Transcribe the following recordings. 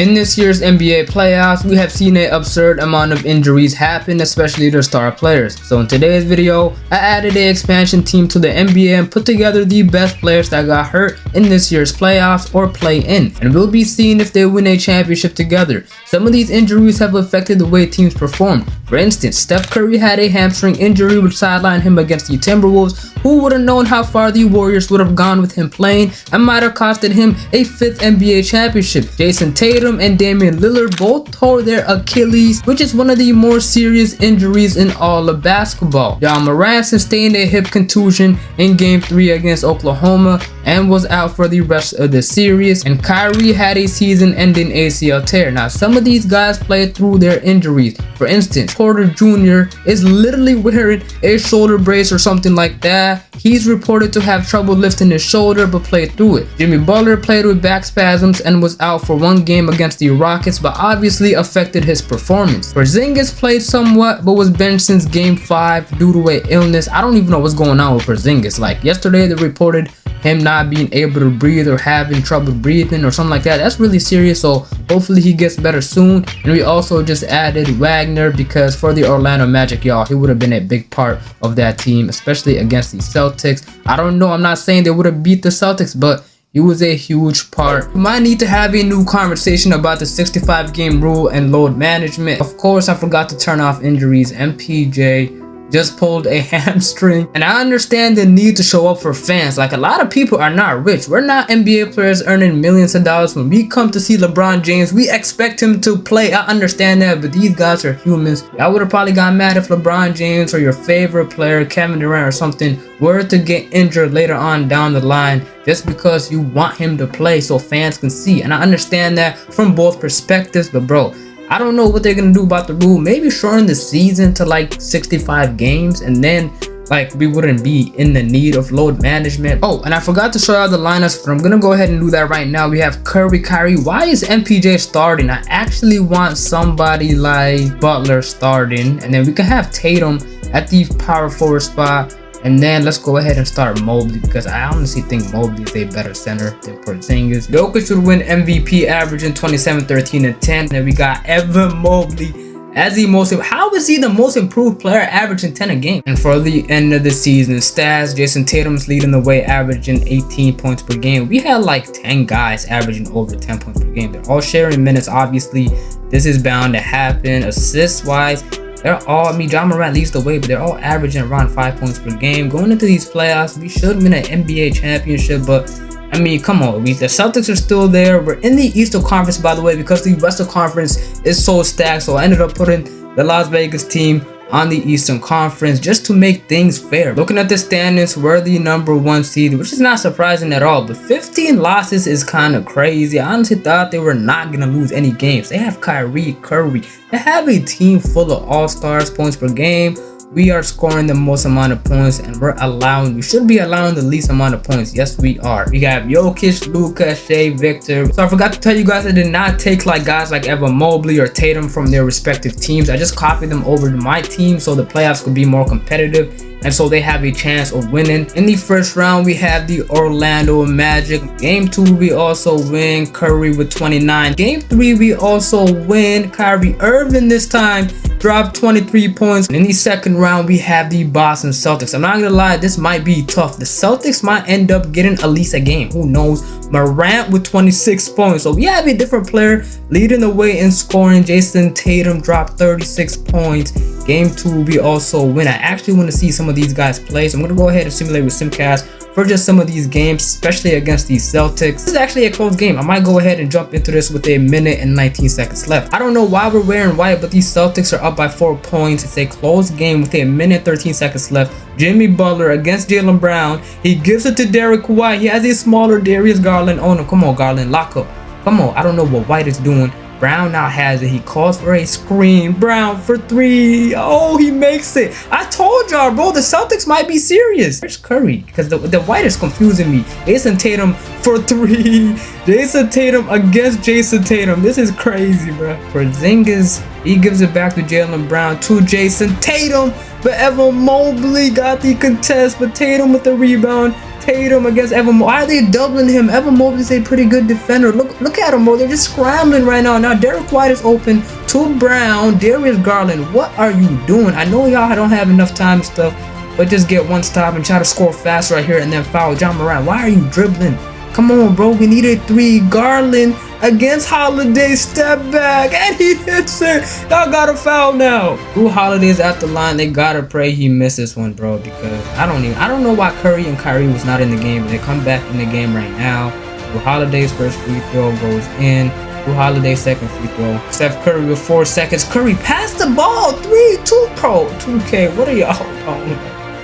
In this year's NBA playoffs, we have seen an absurd amount of injuries happen, especially to star players. So in today's video, I added an expansion team to the NBA and put together the best players that got hurt in this year's playoffs or play-in, and we'll be seeing if they win a championship together. Some of these injuries have affected the way teams perform. For instance, Steph Curry had a hamstring injury which sidelined him against the Timberwolves. Who would have known how far the Warriors would have gone with him playing, and might have costed him a 5th NBA championship. Jason Tatum and Damian Lillard both tore their Achilles, which is one of the more serious injuries in all of basketball. Ja Morant sustained a hip contusion in Game 3 against Oklahoma and was out for the rest of the series, and Kyrie had a season-ending ACL tear. Now, some of these guys played through their injuries. For instance, Porter Jr. is literally wearing a shoulder brace or something like that. He's reported to have trouble lifting his shoulder but played through it. Jimmy Butler played with back spasms and was out for one game against the Rockets, but obviously affected his performance. Porzingis played somewhat but was benched since Game 5 due to an illness. I don't even know what's going on with Porzingis. Like yesterday they reported him not being able to breathe or having trouble breathing or something like that. That's really serious, so hopefully he gets better soon. And we also just added Wagner because for the Orlando Magic, y'all, he would have been a big part of that team, especially against the Celtics. I don't know, I'm not saying they would have beat the Celtics, but he was a huge part. We might need to have a new conversation about the 65 game rule and load management. Of course, I forgot to turn off injuries. MPJ just pulled a hamstring, and I understand the need to show up for fans. Like, a lot of people are not rich. We're not NBA players earning millions of dollars. When we come to see LeBron James, we expect him to play. I understand that, but these guys are humans. I would have probably got mad if LeBron James or your favorite player, Kevin Durant or something, were to get injured later on down the line just because you want him to play so fans can see. And I understand that from both perspectives, but bro, I don't know what they're gonna do about the rule. Maybe shorten the season to like 65 games, and then like we wouldn't be in the need of load management. Oh, and I forgot to show y'all the lineups, but I'm gonna go ahead and do that right now. We have Curry, Kyrie. Why is MPJ starting? I actually want somebody like Butler starting, and then we can have Tatum at the power forward spot. And then let's go ahead and start Mobley, because I honestly think Mobley is a better center than Porzingis. Jokic should win MVP, averaging 27, 13, and 10. And then we got Evan Mobley as the most. How is he the most improved player, averaging 10 a game? And for the end of the season stats, Jason Tatum's leading the way, averaging 18 points per game. We had like 10 guys averaging over 10 points per game. They're all sharing minutes. Obviously, this is bound to happen. Assists wise, they're all, I mean, Ja Morant leads the way, but they're all averaging around 5 points per game. Going into these playoffs, we should win an NBA championship, but I mean, come on, the Celtics are still there. We're in the Eastern Conference, by the way, because the Western Conference is so stacked. So I ended up putting the Las Vegas team on the Eastern Conference just to make things fair. Looking at the standings, we're the #1 seed, which is not surprising at all, but 15 losses is kind of crazy. I honestly thought they were not gonna lose any games. They have Kyrie, Curry. They have a team full of all-stars, points per game. We are scoring the most amount of points, and we should be allowing the least amount of points. Yes, we are. We have Jokic, Luka, Shea, Victor. So I forgot to tell you guys, I did not take like guys like Evan Mobley or Tatum from their respective teams. I just copied them over to my team so the playoffs could be more competitive, and so they have a chance of winning. In the first round, we have the Orlando Magic. Game 2, we also win. Curry with 29. Game 3, we also win. Kyrie Irving this time dropped 23 points. And in the second round, we have the Boston Celtics. I'm not gonna lie, this might be tough. The Celtics might end up getting at least a game. Who knows? Morant with 26 points. So we have a different player leading the way in scoring. Jason Tatum dropped 36 points. Game 2, we also win. I actually want to see some of these guys play, so I'm going to go ahead and simulate with Simcast for just some of these games, especially against the Celtics. This is actually a close game. I might go ahead and jump into this with a minute and 19 seconds left. I don't know why we're wearing white, but these Celtics are up by 4 points. It's a close game with a minute 13 seconds left. Jimmy Butler against Jaylen Brown. He gives it to Derek White. He has a smaller Darius Garland. Oh no, come on Garland, lock up. Come on, I don't know what White is doing. Brown now has it. He calls for a screen. Brown for 3. Oh, he makes it. I told y'all, bro, the Celtics might be serious. Where's Curry? Because the white is confusing me. Jason Tatum for 3. Jason Tatum against Jason Tatum. This is crazy, bro. Porzingis, he gives it back to Jaylen Brown to Jason Tatum. But Evan Mobley got the contest, but Tatum with the rebound. Tatum against Evan Mobley. Why are they doubling him? Evan Mobley's a pretty good defender. Look at him, bro. They're just scrambling right now. Now Derek White is open to Brown, Darius Garland. What are you doing? I know y'all don't have enough time and stuff, but just get one stop and try to score fast right here and then foul Ja Morant. Why are you dribbling? Come on, bro. We need a 3. Garland against Holiday, step back, and he hits it. Y'all got a foul now. Jrue Holiday's at the line. They gotta pray he misses one, bro, because I don't know why Curry and Kyrie was not in the game, but they come back in the game right now. Jrue Holiday's first free throw goes in. Jrue Holiday's second free throw. Steph Curry with 4 seconds. Curry passed the ball. 3-2 pro 2K. What are y'all doing?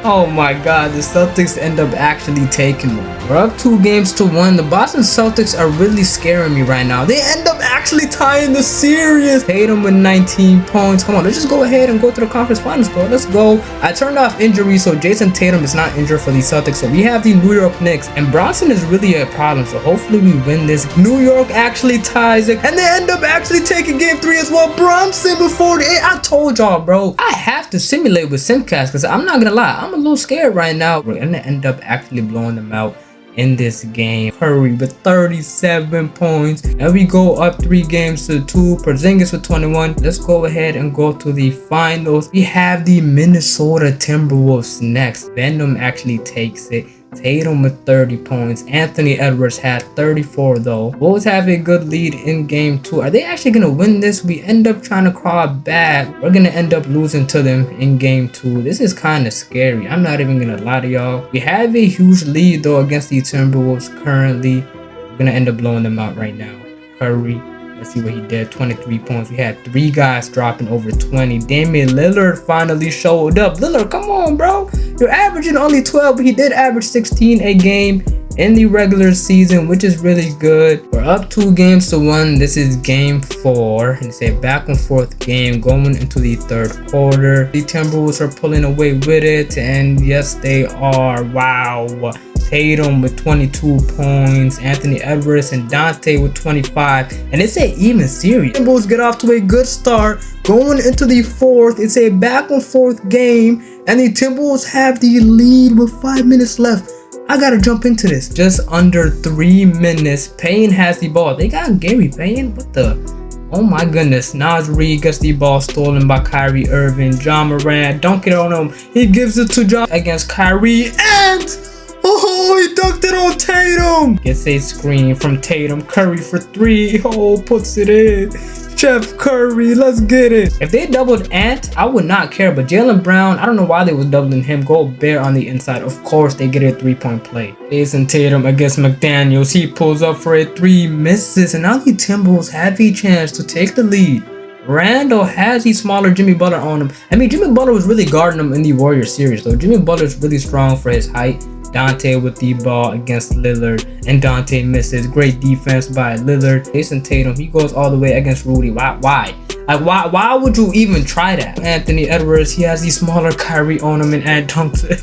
Oh my god, the Celtics end up actually taking one. We're up 2-1. The Boston Celtics are really scaring me right now. They end up actually tying the series. Tatum with 19 points. Come on, let's just go ahead and go to the conference finals, bro. Let's go. I turned off injury, so Jason Tatum is not injured for the Celtics. So we have the New York Knicks, and Bronson is really a problem. So hopefully we win this. New York actually ties it, and they end up actually taking game 3 as well. Bronson before the 8. I told y'all, bro. I have to simulate with Simcast because I'm not gonna lie. I'm a little scared right now. We're gonna end up actually blowing them out in this game. Curry with 37 points, and we go up 3-2. Porzingis with 21. Let's go ahead and go to the finals. We have the Minnesota Timberwolves next. Venom actually takes it. Tatum with 30 points. Anthony Edwards had 34 though. Wolves have a good lead in game 2. Are they actually gonna win this? We end up trying to crawl back. We're gonna end up losing to them in game 2. This is kind of scary. I'm not even gonna lie to y'all. We have a huge lead though against the Timberwolves currently. We're gonna end up blowing them out right now. Curry, let's see what he did. 23 points. We had 3 guys dropping over 20. Damian Lillard finally showed up. Lillard, come on, bro. You're averaging only 12, but he did average 16 a game in the regular season, which is really good. We're up 2-1. This is game 4. And it's a back and forth game going into the 3rd quarter. The Timberwolves are pulling away with it, and yes, they are. Wow. Tatum with 22 points, Anthony Edwards and Dante with 25, and it's an even series. Timberwolves get off to a good start going into the 4th. It's a back and forth game, and the Timberwolves have the lead with 5 minutes left. I gotta jump into this. Just under 3 minutes. Payne has the ball. They got Gary Payne. What the? Oh my goodness. Naz Reid gets the ball stolen by Kyrie Irving. Ja Morant dunk it on him. He gives it to Ja against Kyrie, and oh, he dunked it on Tatum. Gets a screen from Tatum. Curry for 3. Oh, puts it in. Chef Curry, let's get it. If they doubled Ant, I would not care. But Jaylen Brown, I don't know why they was doubling him. Gobert on the inside. Of course, they get a 3-point play. Jason Tatum against McDaniels. He pulls up for a 3, misses. And now the Timberwolves have a chance to take the lead. Randall has the smaller Jimmy Butler on him. I mean, Jimmy Butler was really guarding him in the Warriors series, though. Jimmy Butler's really strong for his height. Dante with the ball against Lillard, and Dante misses. Great defense by Lillard. Jason Tatum, he goes all the way against Rudy. Why? Why would you even try that? Anthony Edwards, he has the smaller Kyrie on him, and Ant dunks it.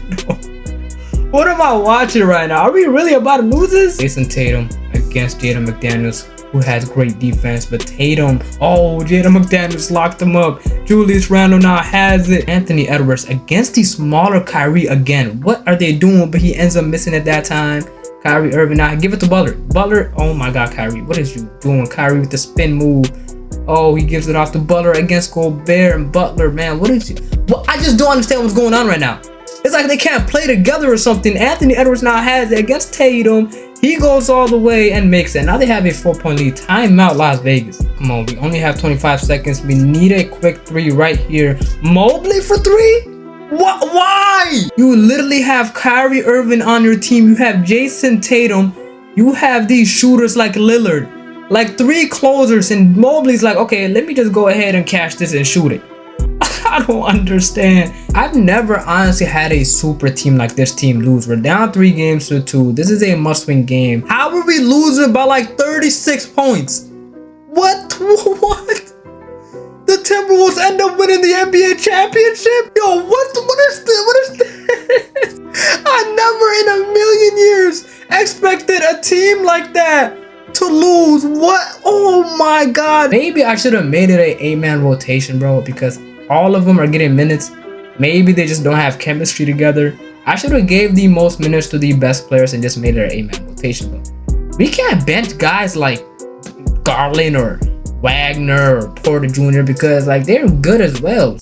What am I watching right now? Are we really about to lose this? Jason Tatum against Jaden McDaniels, who has great defense, but Tatum, oh, Jaden McDaniels locked him up. Julius Randle now has it. Anthony Edwards against the smaller Kyrie again. What are they doing? But he ends up missing at that time. Kyrie Irving now, give it to Butler. Butler, oh my God, Kyrie, what is you doing? Kyrie with the spin move. Oh, he gives it off to Butler against Gobert, and Butler, man, what is you? Well, I just don't understand what's going on right now. It's like they can't play together or something. Anthony Edwards now has it against Tatum. He goes all the way and makes it. Now they have a 4-point lead. Timeout, Las Vegas. Come on, we only have 25 seconds. We need a quick 3 right here. Mobley for 3? What? Why? You literally have Kyrie Irving on your team. You have Jason Tatum. You have these shooters like Lillard. Like 3 closers, and Mobley's like, okay, let me just go ahead and catch this and shoot it. I don't understand. I've never honestly had a super team like this team lose. We're down 3-2. This is a must-win game. How are we losing by like 36 points? What? What? The Timberwolves end up winning the NBA championship? Yo, what is this? What is this? I never in a million years expected a team like that to lose. What? Oh my God. Maybe I should have made it a 8-man rotation, bro, because all of them are getting minutes. Maybe they just don't have chemistry together. I should have gave the most minutes to the best players and just made it an 8-man rotation. But we can't bench guys like Garland or Wagner or Porter Jr. because like they're good as well.